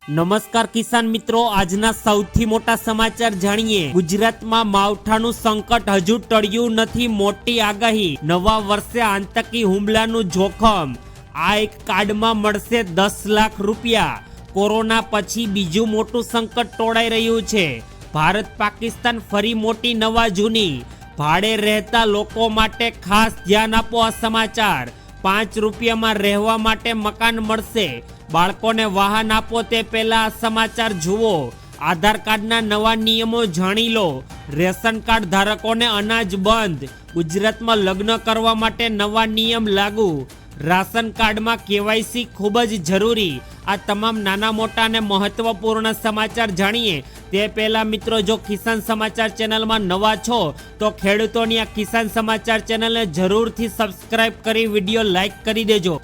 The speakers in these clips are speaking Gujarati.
નમસ્કાર કિસાન મિત્રો, આજના સૌથી મોટા સમાચાર જાણીએ। ગુજરાતમાં માવઠાનું સંકટ હજુ ટળ્યું નથી, મોટી આગાહી। નવા વર્ષે આતંકી હુમલાનું જોખમ। આ એક કાર્ડમાં મળશે 10 લાખ રૂપિયા। કોરોના પછી બીજું મોટું સંકટ ટોળાઈ રહ્યું છે। ભારત પાકિસ્તાન ફરી મોટી નવા જૂની। ભાડે રહેતા લોકો માટે ખાસ ધ્યાન આપો। આ સમાચાર। 5 રૂપિયામાં રહેવા માટે મકાન મળશે। બાળકોને વાહન આપો તે પહેલા આ સમાચાર જુઓ। આધાર કાર્ડના નવા નિયમો જાણી લો। રેશન કાર્ડ ધારકોને અનાજ બંધ। ગુજરાતમાં લગ્ન કરવા માટે નવા નિયમ લાગુ। રાશન કાર્ડમાં કેવાયસી ખૂબ જ જરૂરી। આ તમામ નાના મોટા અને મહત્વપૂર્ણ સમાચાર જાણીએ તે પહેલા મિત્રો, જો કિસાન સમાચાર ચેનલમાં નવા છો તો ખેડૂતોની આ કિસાન સમાચાર ચેનલને જરૂરથી સબસ્ક્રાઇબ કરી વિડીયો લાઈક કરી દેજો।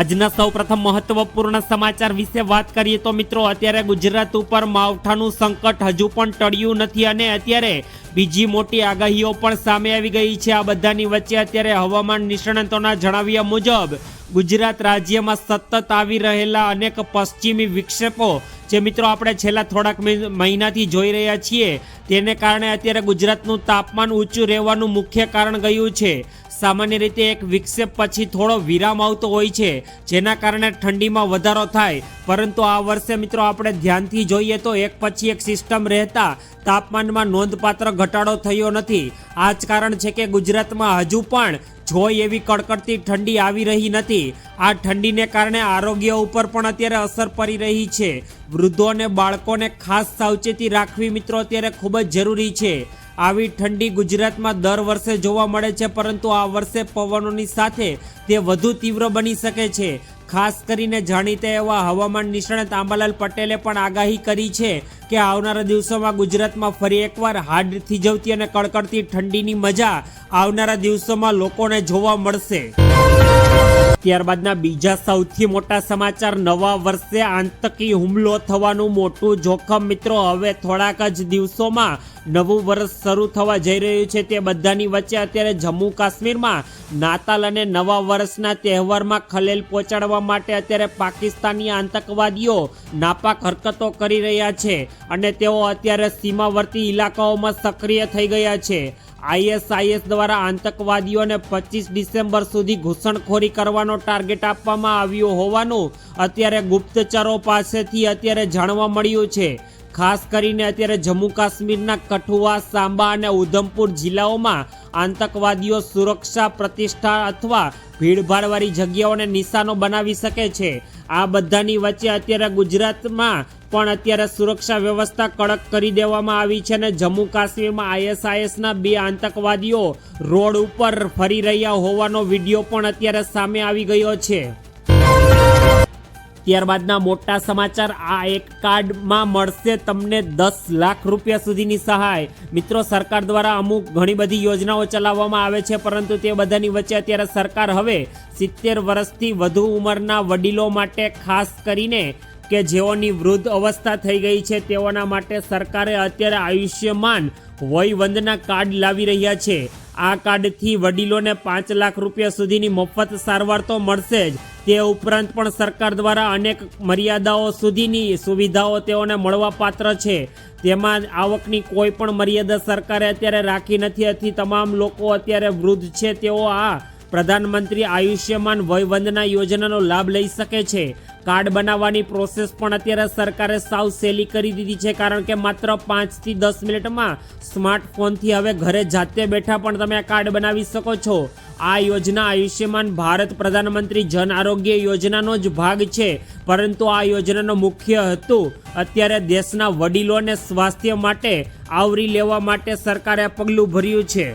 આજના સૌપ્રથમ મહત્વપૂર્ણ સમાચાર વિશે વાત કરીએ તો મિત્રો, અત્યારે ગુજરાત ઉપર માવઠાનું સંકટ હજુ પણ ટળ્યું નથી અને અત્યારે બીજી મોટી આગાહીઓ પણ સામે આવી ગઈ છે। આ બધાની વચ્ચે અત્યારે હવામાન નિષ્ણાતોના જણાવ્યા મુજબ ગુજરાત રાજ્યમાં સતત આવી રહેલા અનેક પશ્ચિમી વિક્ષેપો જે મિત્રો આપણે છેલ્લા થોડાક મહિનાથી જોઈ રહ્યા છીએ, તેને કારણે અત્યારે ગુજરાતનું તાપમાન ઊંચું રહેવાનું મુખ્ય કારણ ગયું છે। સામાન્ય રીતે એક વિક્ષેપ પછી થોડો વિરામ આવતો હોય છે, જેના કારણે ઠંડીમાં વધારો થાય, પરંતુ આ વર્ષે મિત્રો આપણે ધ્યાનથી જોઈએ તો એક પછી એક સિસ્ટમ રહેતા તાપમાનમાં નોંધપાત્ર ઘટાડો થયો નથી। આ જ કારણ છે કે ગુજરાતમાં હજુ પણ જોઈ એવી કડકડતી ઠંડી આવી રહી નથી। આ ઠંડીને કારણે આરોગ્ય ઉપર પણ અત્યારે અસર પડી રહી છે। વૃદ્ધો અને બાળકોને ખાસ સાવચેતી રાખવી મિત્રો અત્યારે ખૂબ જ જરૂરી છે। આવી ઠંડી ગુજરાતમાં દર વર્ષે જોવા મળે છે, પરંતુ આ વર્ષે પવનોની સાથે તે વધુ તીવ્ર બની શકે છે। ખાસ કરીને જાણીતા એવા હવામાન નિષ્ણાત આંબાલાલ પટેલે પણ આગાહી કરી છે કે આવનારા દિવસોમાં ગુજરાતમાં ફરી એકવાર હાડ થીજવતી અને કડકડતી ઠંડીની મજા આવનારા દિવસોમાં લોકોને જોવા મળશે। ત્યારબાદના બીજા સૌથી મોટા સમાચાર, નવા વર્ષે આતંકી હુમલો થવાનું મોટું જોખમ। મિત્રો, હવે થોડાક જ દિવસોમાં નવું વર્ષ શરૂ થવા જઈ રહ્યું છે। તે બધાની વચ્ચે અત્યારે જમ્મુ કાશ્મીરમાં નાતાલ અને નવા વર્ષના તહેવારમાં ખલેલ પહોંચાડવા માટે અત્યારે પાકિસ્તાની આતંકવાદીઓ નાપાક હરકતો કરી રહ્યા છે અને તેઓ અત્યારે સીમાવર્તી ઇલાકાઓમાં સક્રિય થઈ ગયા છે। ISIS દ્વારા આતંકવાદીઓને 25 ડિસેમ્બર સુધી ઘૂસણખોરી કરવાનો ટાર્ગેટ આપવામાં આવ્યો હોવાનું અત્યારે ગુપ્તચરો પાસેથી અત્યારે જાણવા મળ્યું છે। ખાસ કરીને અત્યારે જમ્મુ કાશ્મીરના કઠુઆ, સાંબા અને ઉધમપુર જિલ્લાઓમાં આતંકવાદીઓ સુરક્ષા, પ્રતિષ્ઠા અથવા ભીડભાડવાળી જગ્યાઓને નિશાનો બનાવી શકે છે। આ બધાની વચ્ચે અત્યારે ગુજરાતમાં પણ અત્યારે સુરક્ષા વ્યવસ્થા કડક કરી દેવામાં આવી છે અને જમ્મુ કાશ્મીરમાં ISISના 2 આતંકવાદીઓ રોડ ઉપર ફરી રહ્યા હોવાનો વિડીયો પણ અત્યારે સામે આવી ગયો છે। ત્યારબાદના મોટા સમાચાર, આ એક કાર્ડમાં મળશે તમને 10 લાખ રૂપિયા સુધીની સહાય। મિત્રો, સરકાર દ્વારા અમુક ઘણી બધી યોજનાઓ ચલાવવામાં આવે છે, પરંતુ તે બધાની વચ્ચે અત્યારે સરકાર હવે 70 વર્ષથી વધુ ઉંમરના વડીલો માટે ખાસ કરીને કે જેઓની વૃદ્ધ અવસ્થા થઈ ગઈ છે તેઓના માટે સરકારે અત્યારે આયુષ્યમાન વયવંદના કાર્ડ લાવી રહ્યા છે। આ કાર્ડથી વડીલોને 5 લાખ રૂપિયા સુધીની મફત સારવાર તો મળશે જ, તે ઉપરાંત પણ સરકાર દ્વારા અનેક મર્યાદાઓ સુધીની સુવિધાઓ તેઓને મળવા પાત્ર છે। તેમાં આવકની કોઈ પણ મર્યાદા સરકારે અત્યારે રાખી નથી, આથી તમામ લોકો અત્યારે વૃદ્ધ છે તેઓ આ પ્રધાનમંત્રી આયુષ્યમાન વયવંદના યોજનાનો લાભ લઈ શકે છે। કાર્ડ બનાવવાની પ્રોસેસ પણ અત્યારે સરકારે સાવ સહેલી કરી દીધી છે, કારણ કે માત્ર 5 થી 10 મિનિટમાં સ્માર્ટફોનથી હવે ઘરે જાતે બેઠા પણ તમે આ કાર્ડ બનાવી શકો છો। આ યોજના આયુષ્યમાન ભારત પ્રધાનમંત્રી જન આરોગ્ય યોજનાનો જ ભાગ છે, પરંતુ આ યોજનાનો મુખ્ય હેતુ અત્યારે દેશના વડીલોને સ્વાસ્થ્ય માટે આવરી લેવા માટે સરકારે પગલું ભર્યું છે।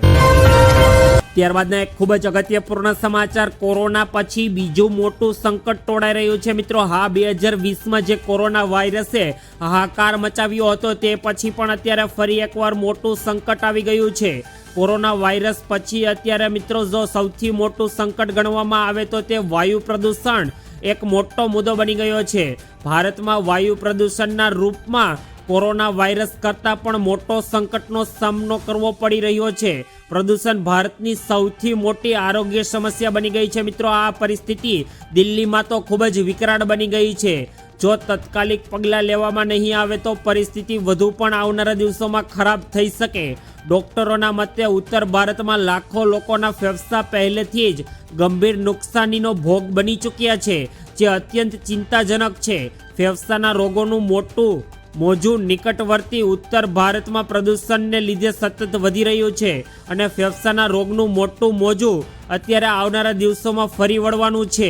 ત્યારબાદના એક ખૂબ જ અગત્યપૂર્ણ સમાચાર, કોરોના પછી બીજું મોટું સંકટ ટોળાઈ રહ્યું છે। મિત્રો, 2020માં જે કોરોના વાયરસે હાહાકાર મચાવ્યો હતો તે પછી પણ અત્યારે ફરી એકવાર મોટું સંકટ આવી ગયું છે। કોરોના વાયરસ પછી અત્યારે મિત્રો જો સૌથી મોટું સંકટ ગણવામાં આવે તો તે વાયુ પ્રદૂષણ એક મોટો મુદ્દો બની ગયો છે। ભારતમાં વાયુ પ્રદૂષણના રૂપમાં કોરોના વાયરસ કરતાં પણ મોટો સંકટનો સામનો કરવો પડી રહ્યો છે। પ્રદૂષણ ભારતની સૌથી મોટી આરોગ્ય સમસ્યા બની ગઈ છે। મિત્રો, આ પરિસ્થિતિ દિલ્હીમાં તો ખૂબ જ વિકરાળ બની ગઈ છે। જો તાત્કાલિક પગલાં લેવામાં નહીં આવે તો પરિસ્થિતિ વધુ પણ આવનારા દિવસોમાં ખરાબ થઈ શકે. ડોક્ટરોના મતે ઉત્તર ભારતમાં લાખો લોકોના ફેફસા પહેલેથી જ ગંભીર નુકસાનીનો ભોગ બની ચૂક્યા છે, જે અત્યંત ચિંતાજનક છે. ફેફસાના રોગોનું મોટું મોજું નિકટવર્તી ઉત્તર ભારતમાં પ્રદૂષણને લીધે સતત વધી રહ્યું છે અને ફેફસાના રોગનું મોટું મોજું અત્યારે આવનારા દિવસોમાં ફરી વળવાનું છે.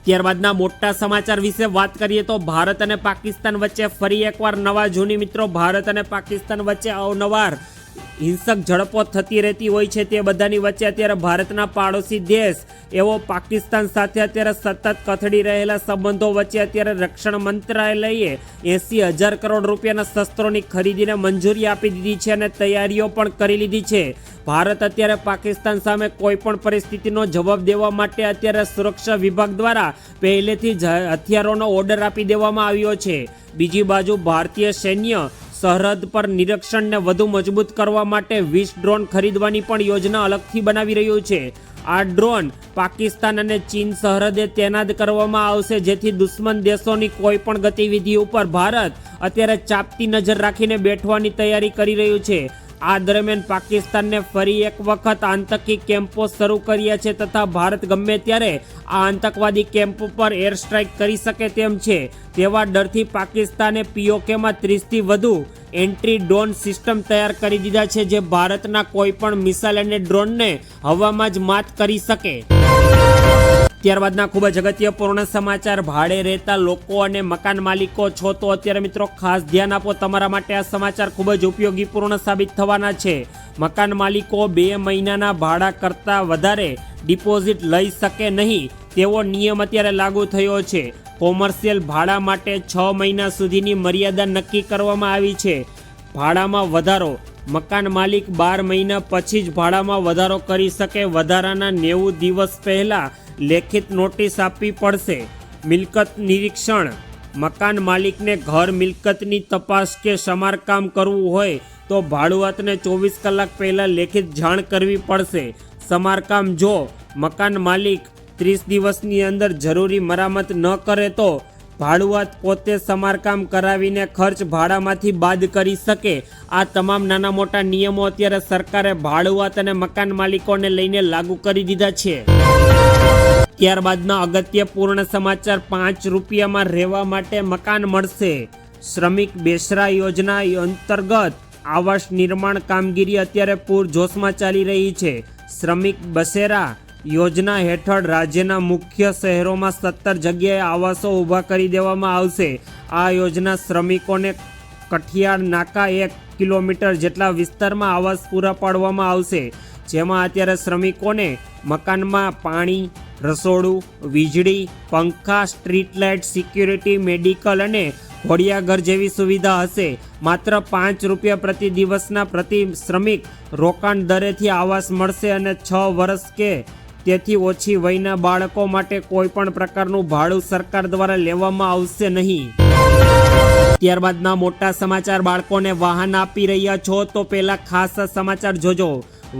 ત્યારબાદના મોટા સમાચાર વિશે વાત કરીએ તો ભારત અને પાકિસ્તાન વચ્ચે ફરી એકવાર નવા જૂની મિત્રો ભારત અને પાકિસ્તાન વચ્ચે અવનવાર હિંસક ઝડપો થતી રહેતી હોય છે. તે બધાની વચ્ચે અત્યારે ભારતના પાડોશી દેશ એવો પાકિસ્તાન સાથે અત્યારે સતત કથળી રહેલા સંબંધો વચ્ચે અત્યારે રક્ષણ મંત્રાલયે 80,000 કરોડ રૂપિયાના શસ્ત્રોની ખરીદીને મંજૂરી આપી દીધી છે અને તૈયારીઓ પણ કરી લીધી છે. ભારત અત્યારે પાકિસ્તાન સામે કોઈ પણ પરિસ્થિતિનો જવાબ દેવા માટે અત્યારે સુરક્ષા વિભાગ દ્વારા પહેલેથી જ હથિયારોનો ઓર્ડર આપી દેવામાં આવ્યો છે. બીજી બાજુ ભારતીય સૈન્ય સરહદ પર નિરીક્ષણને વધુ મજબૂત કરવા માટે 20 ડ્રોન ખરીદવાની પણ યોજના અલગથી બનાવી રહ્યું છે. આ ડ્રોન પાકિસ્તાન અને ચીન સરહદે તૈનાત કરવામાં આવશે, જેથી દુશ્મન દેશોની કોઈ પણ ગતિવિધિ ઉપર ભારત અત્યારે ચાંપતી નજર રાખીને બેઠવાની તૈયારી કરી રહ્યું છે. આ દરમિયાન પાકિસ્તાનને ફરી એક વખત આતંકી કેમ્પો શરૂ કર્યા છે તથા ભારત ગમે ત્યારે આ આતંકવાદી કેમ્પો પર એર સ્ટ્રાઇક કરી શકે તેમ છે. તેવા ડરથી પાકિસ્તાને પીઓકેમાં 30થી વધુ એન્ટ્રી ડ્રોન સિસ્ટમ તૈયાર કરી દીધા છે, જે ભારતના કોઈ પણ મિસાઇલ અને ડ્રોનને હવામાં જ માત કરી શકે. ત્યારબાદના ખૂબ જ અગત્યપૂર્ણ સમાચાર, ભાડે રહેતા લોકો અને મકાન માલિકો છો તો અત્યારે મિત્રો ખાસ ધ્યાન આપો. તમારા માટે આ સમાચાર ખૂબ જ ઉપયોગીપૂર્ણ સાબિત થવાના છે. મકાન માલિકો 2 મહિનાના ભાડા કરતાં વધારે ડિપોઝિટ લઈ શકે નહીં તેવો નિયમ અત્યારે લાગુ થયો છે. કોમર્શિયલ ભાડા માટે 6 મહિના સુધીની મર્યાદા નક્કી કરવામાં આવી છે. ભાડામાં વધારો, મકાન માલિક 12 મહિના પછી જ ભાડામાં વધારો કરી શકે. વધારાના 90 દિવસ પહેલા લેખિત નોટિસ આપવી પડશે. મિલકત નિરીક્ષણ, મકાન માલિકને ઘર મિલકતની તપાસ કે સમારકામ કરવું હોય તો ભાડુઆતને 24 કલાક પહેલા લેખિત જાણ કરવી પડશે. સમારકામ, જો મકાન માલિક 30 દિવસની અંદર જરૂરી મરામત ન કરે તો ભાડુઆત પોતે સમારકામ કરાવીને ખર્ચ ભાડામાંથી બાદ કરી શકે. આ તમામ નાના મોટા નિયમો અત્યારે સરકારે ભાડુઆત અને મકાન માલિકોને લઈને લાગુ કરી દીધા છે. ત્યારબાદના અગત્યપૂર્ણ સમાચાર, 5 રૂપિયામાં રહેવા માટે મકાન મળશે. શ્રમિક બેસરા યોજના અંતર્ગત આવાસ નિર્માણ કામગીરી અત્યારે પૂરજોશમાં ચાલી રહી છે. શ્રમિક બસેરા યોજના હેઠળ રાજ્યના મુખ્ય શહેરોમાં 17 જગ્યાએ આવાસો ઊભા કરી દેવામાં આવશે. આ યોજના શ્રમિકોને કઠિયાર નાકા 1 કિલોમીટર જેટલા વિસ્તારમાં આવાસ પૂરા પાડવામાં આવશે, જેમાં અત્યારે શ્રમિકોને મકાનમાં પાણી, રસોડું, વીજળી, પંખા, સ્ટ્રીટ લાઇટ, સિક્યુરિટી, મેડિકલ અને ઘોડિયાઘર જેવી સુવિધા હશે. માત્ર 5 રૂપિયા પ્રતિ દિવસના પ્રતિ શ્રમિક રોકાણ દરેથી આવાસ મળશે અને 6 વર્ષ કે તેથી ઓછી વયના બાળકો માટે કોઈ પણ પ્રકારનું ભાડું સરકાર દ્વારા લેવામાં આવશે નહીં. ત્યારબાદના મોટા સમાચાર, બાળકોને વાહન આપી રહ્યા છો તો પહેલા ખાસ સમાચાર જોજો.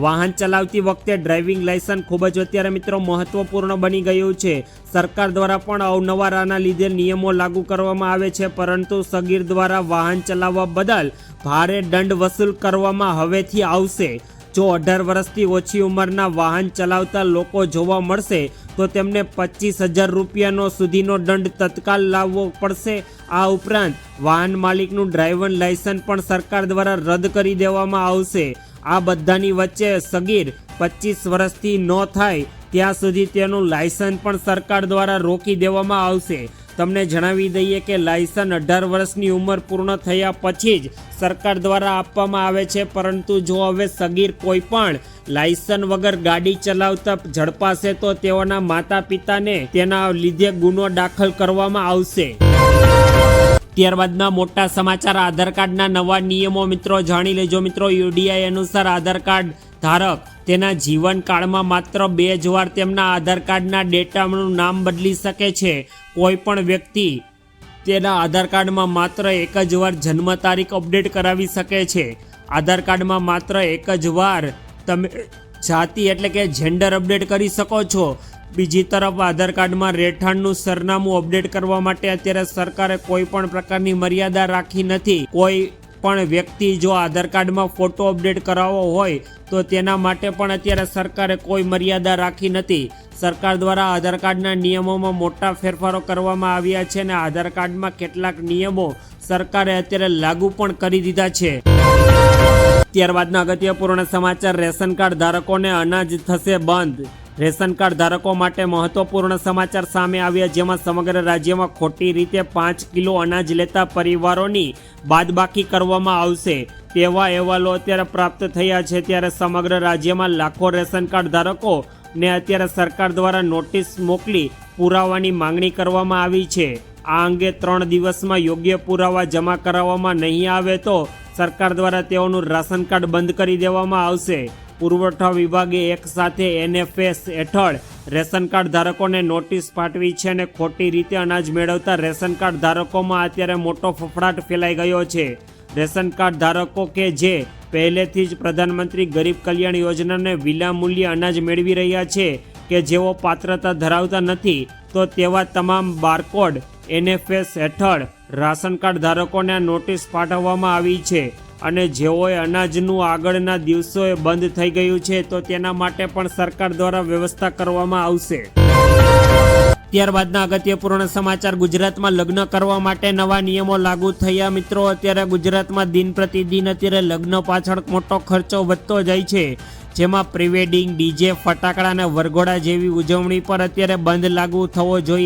વાહન ચલાવતી વખતે ડ્રાઇવિંગ લાયસન્સ ખૂબ જ અત્યારે મિત્રો મહત્વપૂર્ણ બની ગયું છે. સરકાર દ્વારા પણ અવનવાર આના લીધે નિયમો લાગુ કરવામાં આવે છે, પરંતુ સગીર દ્વારા વાહન ચલાવવા બદલ ભારે દંડ વસૂલ કરવામાં હવેથી આવશે. જો 18 વર્ષથી ઓછી ઉંમરના વાહન ચલાવતા લોકો જોવા મળશે તો તેમને 25,000 રૂપિયાનો સુધીનો દંડ તત્કાલ લાવવો પડશે. આ ઉપરાંત વાહન માલિકનું ડ્રાઇવર લાયસન્સ પણ સરકાર દ્વારા રદ કરી દેવામાં આવશે. આ બધાની વચ્ચે સગીર 25 વર્ષથી ન થાય ત્યાં સુધી તેનું લાયસન્સ પણ સરકાર દ્વારા રોકી દેવામાં આવશે. તમને જણાવી દઈએ કે લાયસન્સ 18 વર્ષની ઉંમર પૂર્ણ થયા પછી જ સરકાર દ્વારા આપવામાં આવે છે, પરંતુ જો હવે સગીર કોઈ પણ લાયસન્સ વગર ગાડી ચલાવતા ઝડપાશે તો તેઓના માતા પિતાને તેના લીધે ગુનો દાખલ કરવામાં આવશે. ત્યારબાદના મોટા સમાચાર, આધાર કાર્ડના નવા નિયમો મિત્રો જાણી લેજો. મિત્રો, યુડીઆઈ અનુસાર આધાર કાર્ડ ધારક તેના જીવનકાળમાં માત્ર 2 જ વાર તેમના આધાર કાર્ડના ડેટાનું નામ બદલી શકે છે. કોઈ પણ વ્યક્તિ તેના આધાર કાર્ડમાં માત્ર 1 જ વાર જન્મ તારીખ અપડેટ કરાવી શકે છે. આધાર કાર્ડમાં માત્ર 1 જ વાર તમે જાતિ એટલે કે જેન્ડર અપડેટ કરી શકો છો. બીજી તરફ આધાર કાર્ડમાં રહેઠાણનું સરનામું અપડેટ કરવા માટે અત્યારે સરકારે કોઈ પણ પ્રકારની મર્યાદા રાખી નથી. કોઈ પણ વ્યક્તિ જો આધાર કાર્ડમાં ફોટો અપડેટ કરાવવો હોય તો તેના માટે પણ અત્યારે સરકારે કોઈ મર્યાદા રાખી નથી. સરકાર દ્વારા આધાર કાર્ડના નિયમોમાં મોટા ફેરફારો કરવામાં આવ્યા છે અને આધાર કાર્ડમાં કેટલાક નિયમો સરકારે અત્યારે લાગુ પણ કરી દીધા છે. ત્યારબાદના અગત્યપૂર્ણ સમાચાર, રેશન કાર્ડ ધારકોને અનાજ થશે બંધ. રેશન કાર્ડ ધારકો માટે મહત્વપૂર્ણ સમાચાર સામે આવ્યા, જેમાં સમગ્ર રાજ્યમાં ખોટી રીતે 5 કિલો અનાજ લેતા પરિવારોની બાદબાકી કરવામાં આવશે તેવા અહેવાલો અત્યારે પ્રાપ્ત થયા છે. ત્યારે સમગ્ર રાજ્યમાં લાખો રેશન કાર્ડ ધારકો ને અત્યારે સરકાર દ્વારા નોટિસ મોકલી પુરાવાની માંગણી કરવામાં આવી છે. આ અંગે 3 દિવસમાં યોગ્ય પુરાવા જમા કરાવવામાં નહીં આવે તો સરકાર દ્વારા તેઓનું રાશન કાર્ડ બંધ કરી દેવામાં આવશે. પુરવઠા વિભાગે એક સાથે NFS હેઠળ રેશન કાર્ડ ધારકોને નોટિસ પાઠવી છે અને ખોટી રીતે અનાજ મેળવતા રેશન કાર્ડ ધારકોમાં અત્યારે મોટો ફફડાટ ફેલાઈ ગયો છે. રેશન કાર્ડ ધારકો કે જે પહેલેથી જ પ્રધાનમંત્રી ગરીબ કલ્યાણ યોજનાને વિનામૂલ્યે અનાજ મેળવી રહ્યા છે કે જેઓ પાત્રતા ધરાવતા નથી, તો તેવા તમામ બારકોડ NFS હેઠળ રાશન કાર્ડ ધારકોને આ નોટિસ પાઠવવામાં આવી છે અને જેઓએ અનાજનું આગળના દિવસોએ બંધ થઈ ગયું છે તો તેના માટે પણ સરકાર દ્વારા વ્યવસ્થા કરવામાં આવશે. ત્યારબાદના અગત્યપૂર્ણ સમાચાર, ગુજરાતમાં લગ્ન કરવા માટે નવા નિયમો લાગુ થયા. મિત્રો, અત્યારે ગુજરાતમાં દિન પ્રતિદિન અત્યારે લગ્ન પાછળ મોટો ખર્ચો વધતો જાય છે, જેમાં પ્રીવેડિંગ, DJ, ફટાકડા અને વરઘોડા જેવી ઉજવણી પર અત્યારે બંધ લાગુ થવો જોઈએ.